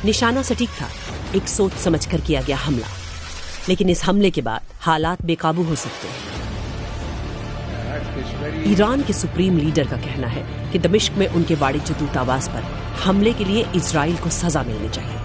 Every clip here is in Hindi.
निशाना सटीक था, एक सोच समझकर किया गया हमला। लेकिन इस हमले के बाद हालात बेकाबू हो सकते हैं। ईरान के सुप्रीम लीडर का कहना है कि दमिश्क में उनके वाणिज्य दूतावास पर हमले के लिए इजराइल को सजा मिलनी चाहिए।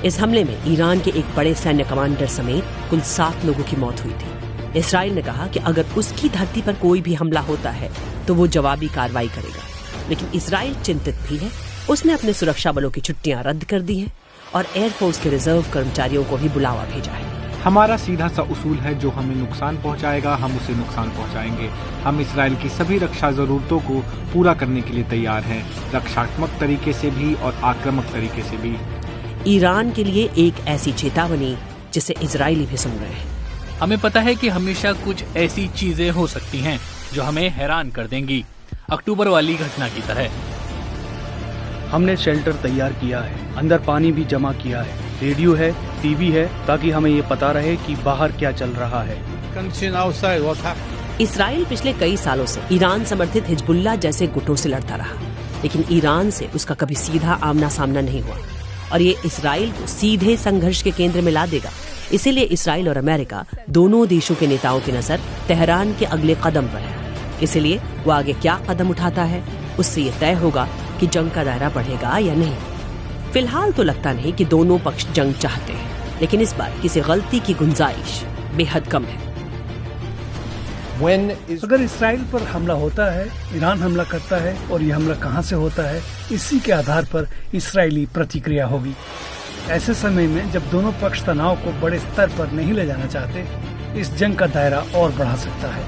इस हमले में ईरान के एक बड़े सैन्य कमांडर समेत कुल 7 लोगों की मौत हुई थी। इजराइल ने कहा कि अगर उसकी धरती पर कोई भी हमला होता है तो वो जवाबी कार्रवाई करेगा। लेकिन इजराइल चिंतित भी है। उसने अपने सुरक्षा बलों की छुट्टियां रद्द कर दी हैं और एयरफोर्स के रिजर्व कर्मचारियों को भी बुलावा भेजा है। हमारा सीधा सा उसूल है, जो हमें नुकसान पहुंचाएगा हम उसे नुकसान पहुंचाएंगे। हम इस्राएल की सभी रक्षा जरूरतों को पूरा करने के लिए तैयार हैं, रक्षात्मक तरीके से भी और आक्रामक तरीके से भी। ईरान के लिए एक ऐसी चेतावनी जिसे इजरायली भी सुन रहे हैं। हमें पता है कि हमेशा कुछ ऐसी चीजें हो सकती हैं जो हमें हैरान कर देंगी, अक्टूबर वाली घटना की तरह। हमने शेल्टर तैयार किया है, अंदर पानी भी जमा किया है, रेडियो है, टीवी है, ताकि हमें ये पता रहे कि बाहर क्या चल रहा है। इजराइल पिछले कई सालों से ईरान समर्थित हिजबुल्लाह जैसे गुटों से लड़ता रहा, लेकिन ईरान से उसका कभी सीधा आमना सामना नहीं हुआ और ये इजराइल को सीधे संघर्ष के केंद्र में ला देगा। इसीलिए इजराइल और अमेरिका दोनों देशों के नेताओं की नजर तेहरान के अगले कदम पर है। इसीलिए वो आगे क्या कदम उठाता है उससे ये तय होगा कि जंग का दायरा बढ़ेगा या नहीं। फिलहाल तो लगता नहीं कि दोनों पक्ष जंग चाहते हैं, लेकिन इस बार किसी गलती की गुंजाइश बेहद कम है। अगर इसराइल पर हमला होता है, ईरान हमला करता है और ये हमला कहां से होता है, इसी के आधार पर इसराइली प्रतिक्रिया होगी। ऐसे समय में जब दोनों पक्ष तनाव को बड़े स्तर पर नहीं ले जाना चाहते, इस जंग का दायरा और बढ़ा सकता है।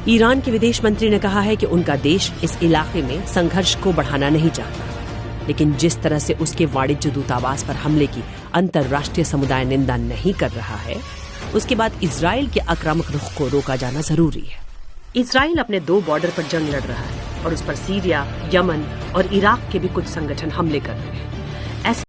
ईरान के विदेश मंत्री ने कहा है कि उनका देश इस इलाके में संघर्ष को बढ़ाना नहीं चाहता, लेकिन जिस तरह से उसके वाणिज्य दूतावास पर हमले की अंतर्राष्ट्रीय समुदाय निंदा नहीं कर रहा है, उसके बाद इजराइल के आक्रामक रुख को रोका जाना जरूरी है। इजराइल अपने 2 बॉर्डर पर जंग लड़ रहा है और उस पर सीरिया, यमन और इराक के भी कुछ संगठन हमले कर रहे हैं।